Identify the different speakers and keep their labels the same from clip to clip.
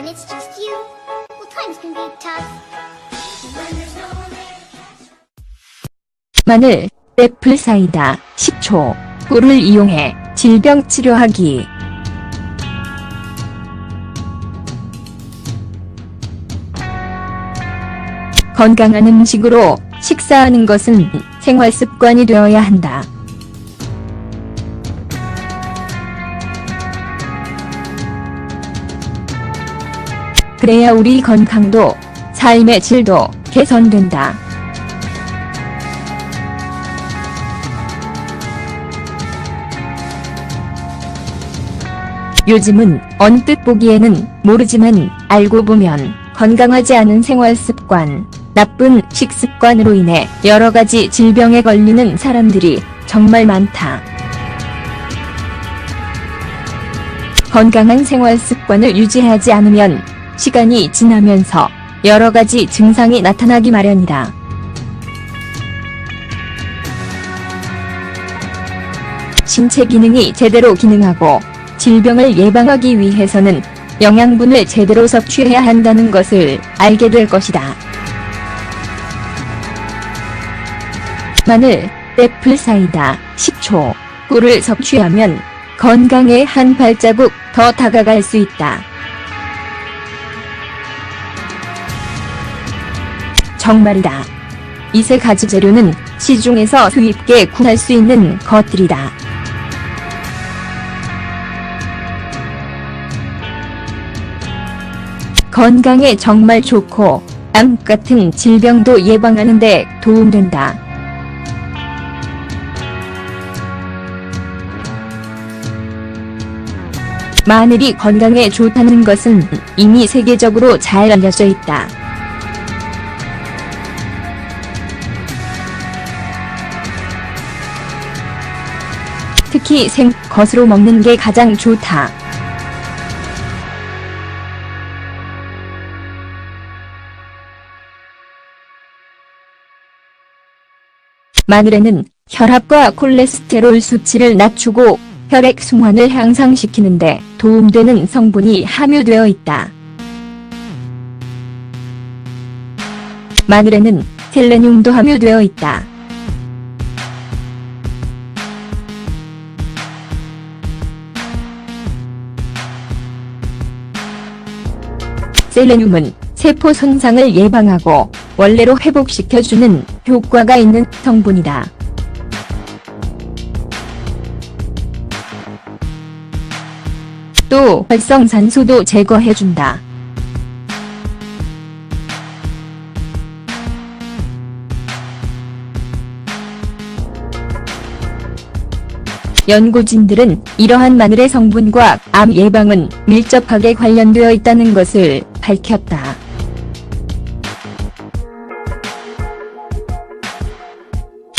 Speaker 1: it's just you. Well, times can be tough. When there's no one there to catch.
Speaker 2: 마늘, 애플 사이다, 식초, 꿀을 이용해 질병 치료하기. 건강한 음식으로 식사하는 것은 생활 습관이 되어야 한다. 그래야 우리 건강도 삶의 질도 개선된다. 요즘은 언뜻 보기에는 모르지만 알고 보면 건강하지 않은 생활 습관, 나쁜 식습관으로 인해 여러 가지 질병에 걸리는 사람들이 정말 많다. 건강한 생활 습관을 유지하지 않으면 시간이 지나면서 여러 가지 증상이 나타나기 마련이다. 신체 기능이 제대로 기능하고 질병을 예방하기 위해서는 영양분을 제대로 섭취해야 한다는 것을 알게 될 것이다. 마늘, 애플 사이다, 식초, 꿀을 섭취하면 건강에 한 발자국 더 다가갈 수 있다. 정말이다. 이 세 가지 재료는 시중에서 쉽게 구할 수 있는 것들이다. 건강에 정말 좋고 암 같은 질병도 예방하는 데 도움된다. 마늘이 건강에 좋다는 것은 이미 세계적으로 잘 알려져 있다. 특히 생것으로 먹는 게 가장 좋다. 마늘에는 혈압과 콜레스테롤 수치를 낮추고 혈액 순환을 향상시키는 데 도움되는 성분이 함유되어 있다. 마늘에는 셀레늄도 함유되어 있다. 셀레늄은 세포 손상을 예방하고 원래로 회복시켜주는 효과가 있는 성분이다. 또 활성산소도 제거해준다. 연구진들은 이러한 마늘의 성분과 암 예방은 밀접하게 관련되어 있다는 것을 밝혔다.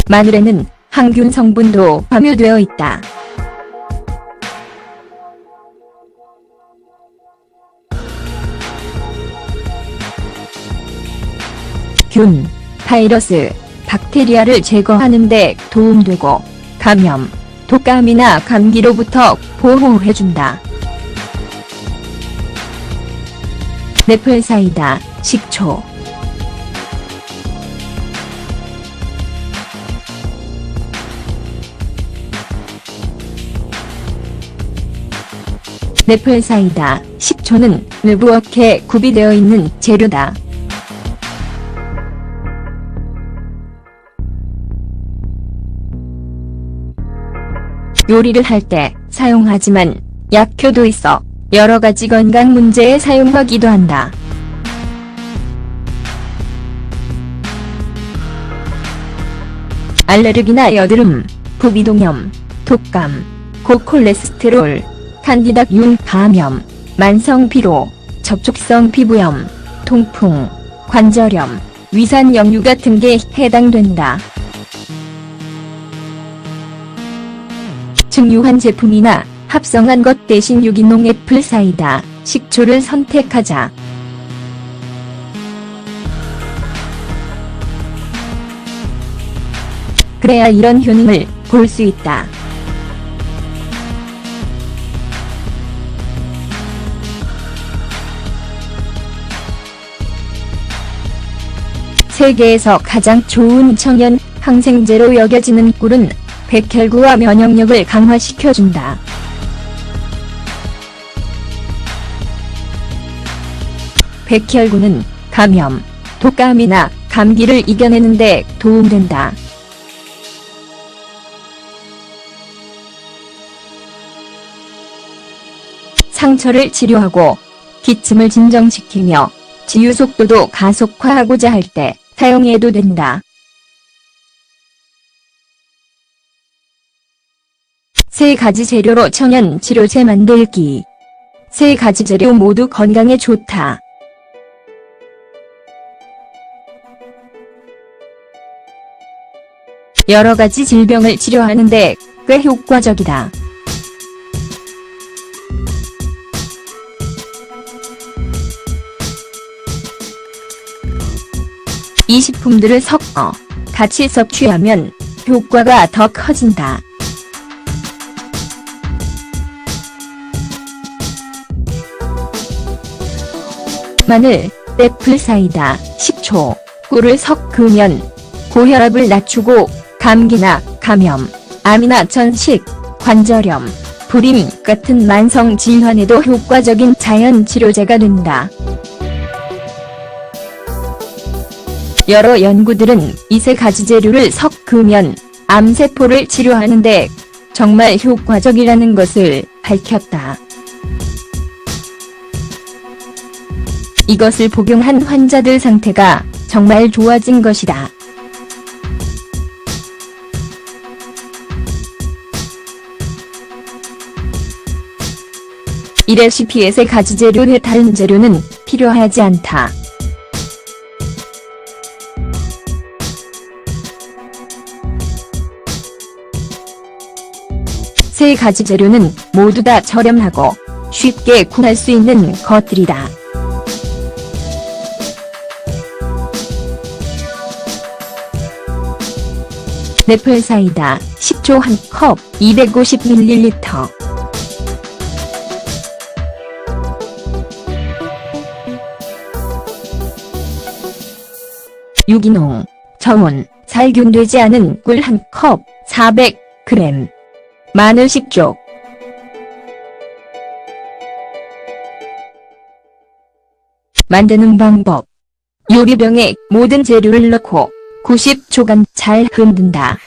Speaker 2: 마늘에는 항균 성분도 함유되어 있다. 균, 바이러스, 박테리아를 제거하는 데 도움되고 감염, 독감이나 감기로부터 보호해준다. 애플 사이다, 식초. 애플 사이다, 식초는 느부엌에 구비되어 있는 재료다. 요리를 할 때 사용하지만 약효도 있어 여러 가지 건강 문제에 사용하기도 한다. 알레르기나 여드름, 부비동염, 독감, 고콜레스테롤, 칸디다균 감염, 만성 피로, 접촉성 피부염, 통풍, 관절염, 위산 역류 같은 게 해당된다. 증류한 제품이나 합성한 것 대신 유기농 애플 사이다, 식초를 선택하자. 그래야 이런 효능을 볼 수 있다. 세계에서 가장 좋은 천연 항생제로 여겨지는 꿀은 백혈구와 면역력을 강화시켜준다. 백혈구는 감염, 독감이나 감기를 이겨내는 데 도움된다. 상처를 치료하고 기침을 진정시키며 치유 속도도 가속화하고자 할 때 사용해도 된다. 세 가지 재료로 천연 치료제 만들기. 세 가지 재료 모두 건강에 좋다. 여러 가지 질병을 치료하는데 꽤 효과적이다. 이 식품들을 섞어 같이 섭취하면 효과가 더 커진다. 마늘, 애플 사이다, 식초, 꿀을 섞으면 고혈압을 낮추고 감기나 감염, 암이나 전식, 관절염, 불임 같은 만성 질환에도 효과적인 자연 치료제가 된다. 여러 연구들은 이 세 가지 재료를 섞으면 암세포를 치료하는데 정말 효과적이라는 것을 밝혔다. 이것을 복용한 환자들 상태가 정말 좋아진 것이다. 이 레시피의 세 가지 재료 외 다른 재료는 필요하지 않다. 세 가지 재료는 모두 다 저렴하고 쉽게 구할 수 있는 것들이다. 애플 사이다, 식초 1컵, 250ml. 유기농, 저온, 살균되지 않은 꿀 1컵, 400g. 마늘 식초. 만드는 방법. 요리병에 모든 재료를 넣고 90초간 잘 흔든다.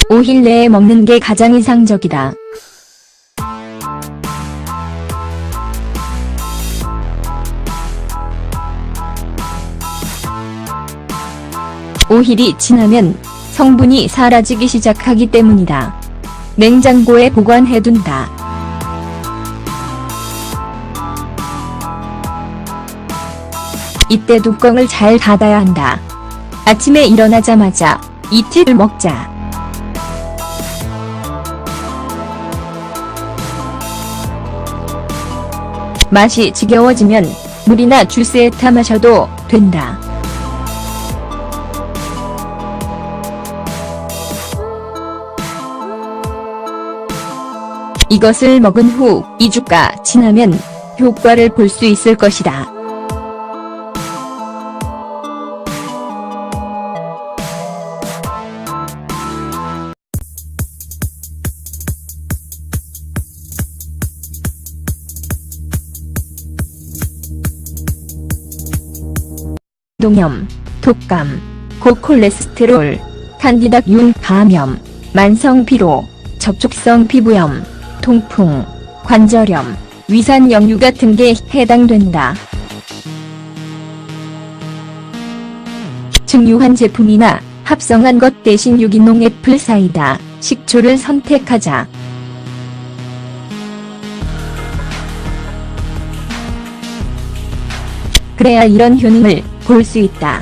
Speaker 2: (5일) 내에 먹는 게 가장 이상적이다. (5일이) 지나면 성분이 사라지기 시작하기 때문이다. 냉장고에 보관해둔다. 이때 뚜껑을 잘 닫아야 한다. 아침에 일어나자마자 이 팁을 먹자. 맛이 지겨워지면 물이나 주스에 타 마셔도 된다. 이것을 먹은 후 2주가 지나면 효과를 볼 수 있을 것이다. 동염, 독감, 고콜레스테롤, 탄디닥균 감염, 만성 피로, 접촉성 피부염, 통풍, 관절염, 위산 역류 같은 게 해당된다. 증류한 제품이나 합성한 것 대신 유기농 애플 사이다, 식초를 선택하자. 그래야 이런 효능을 볼 수 있다.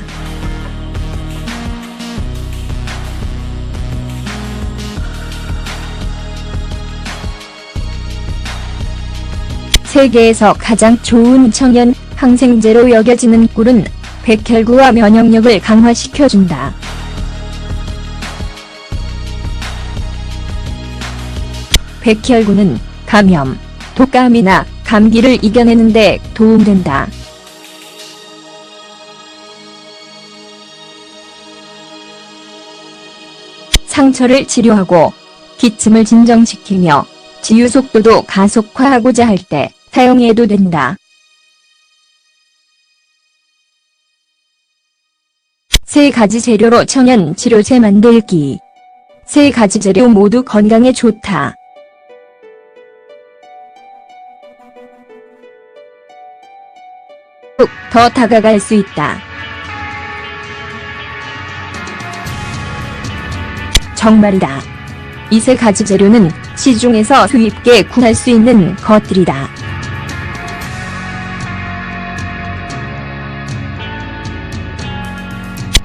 Speaker 2: 세계에서 가장 좋은 천연 항생제로 여겨지는 꿀은 백혈구와 면역력을 강화시켜준다. 백혈구는 감염, 독감이나 감기를 이겨내는 데 도움된다. 상처를 치료하고 기침을 진정시키며 치유 속도도 가속화하고자 할 때 사용해도 된다. 세 가지 재료로 천연 치료제 만들기. 세 가지 재료 모두 건강에 좋다. 더 다가갈 수 있다. 정말이다. 이 세 가지 재료는 시중에서 쉽게 구할 수 있는 것들이다.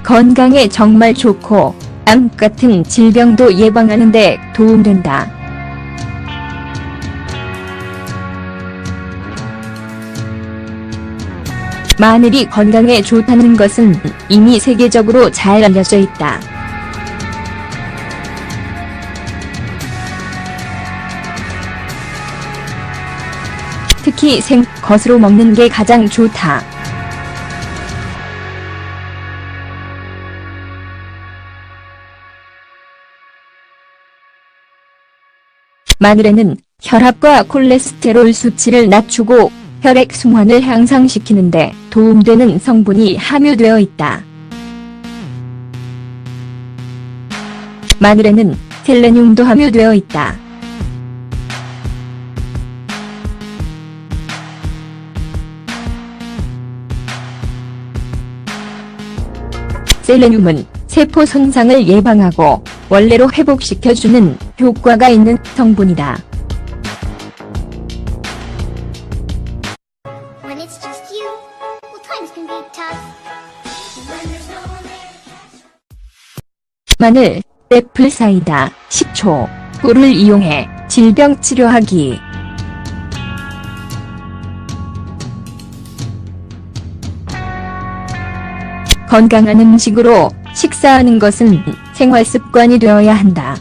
Speaker 2: 건강에 정말 좋고 암 같은 질병도 예방하는 데 도움된다. 마늘이 건강에 좋다는 것은 이미 세계적으로 잘 알려져 있다. 특히 생것으로 먹는 게 가장 좋다. 마늘에는 혈압과 콜레스테롤 수치를 낮추고 혈액 순환을 향상시키는데 도움되는 성분이 함유되어 있다. 마늘에는 셀레늄도 함유되어 있다. 셀레늄은 세포 손상을 예방하고 원래로 회복시켜주는 효과가 있는 성분이다.
Speaker 1: When it's just you, well, times can be tough. When there's no one there to catch up.
Speaker 2: 마늘, 애플 사이다, 식초, 꿀을 이용해 질병 치료하기. 건강한 음식으로 식사하는 것은 생활 습관이 되어야 한다.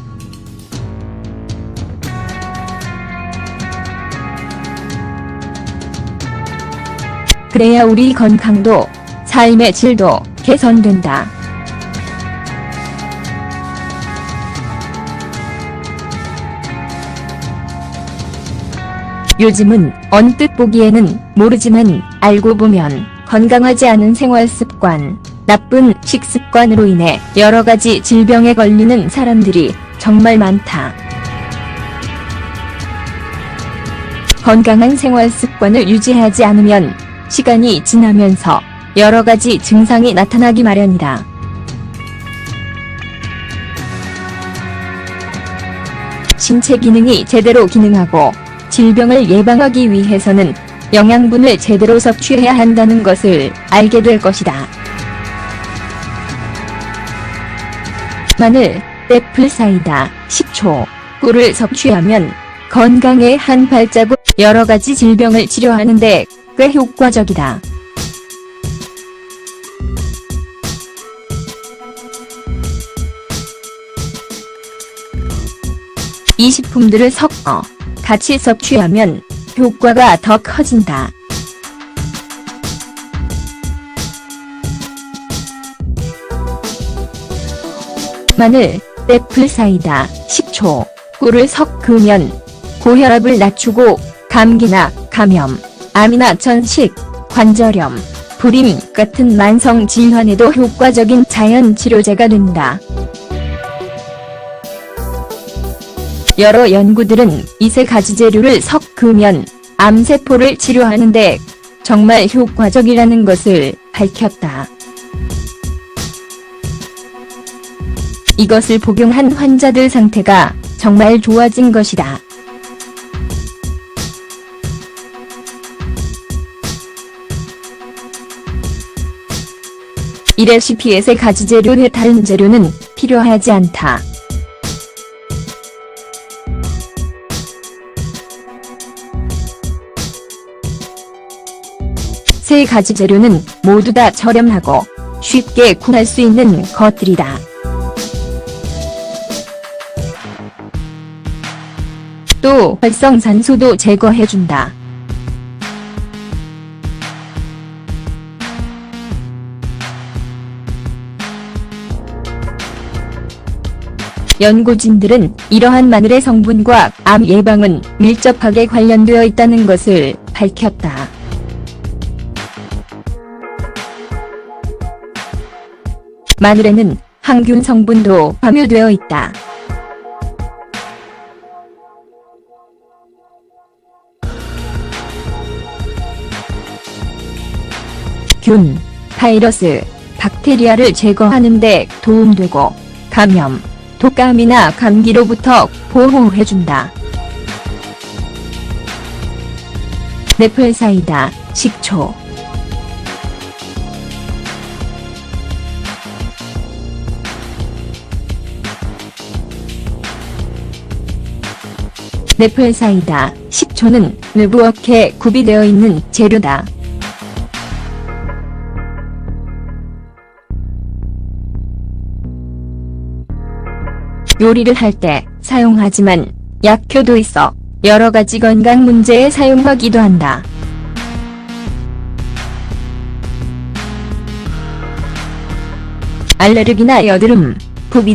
Speaker 2: 그래야 우리 건강도 삶의 질도 개선된다. 요즘은 언뜻 보기에는 모르지만 알고 보면 건강하지 않은 생활 습관, 나쁜 식습관으로 인해 여러 가지 질병에 걸리는 사람들이 정말 많다. 건강한 생활 습관을 유지하지 않으면 시간이 지나면서 여러 가지 증상이 나타나기 마련이다. 신체 기능이 제대로 기능하고 질병을 예방하기 위해서는 영양분을 제대로 섭취해야 한다는 것을 알게 될 것이다. 마늘, 애플 사이다, 식초, 꿀을 섭취하면 건강에 한 발자국 여러 가지 질병을 치료하는 데 꽤 효과적이다. 이 식품들을 섞어 같이 섭취하면 효과가 더 커진다. 마늘, 애플 사이다, 식초, 꿀을 섞으면 고혈압을 낮추고 감기나 감염, 암이나 전식, 관절염, 불임 같은 만성 질환에도 효과적인 자연 치료제가 된다. 여러 연구들은 이 세 가지 재료를 섞으면 암세포를 치료하는데 정말 효과적이라는 것을 밝혔다. 이것을 복용한 환자들 상태가 정말 좋아진 것이다. 이 레시피의 세 가지 재료의 다른 재료는 필요하지 않다. 세 가지 재료는 모두 다 저렴하고 쉽게 구할 수 있는 것들이다. 또 활성산소도 제거해준다. 연구진들은 이러한 마늘의 성분과 암 예방은 밀접하게 관련되어 있다는 것을 밝혔다. 마늘에는 항균 성분도 함유되어 있다. 균, 바이러스, 박테리아를 제거하는 데 도움되고 감염, 독감이나 감기로부터 보호해준다. 뇌플사이다, 식초. 뇌플사이다, 식초는 누부엌에 구비되어 있는 재료다. 요리를 할 때 사용하지만 약효도 있어 여러 가지 건강 문제에 사용하기도 한다. 알레르기나 여드름, 부비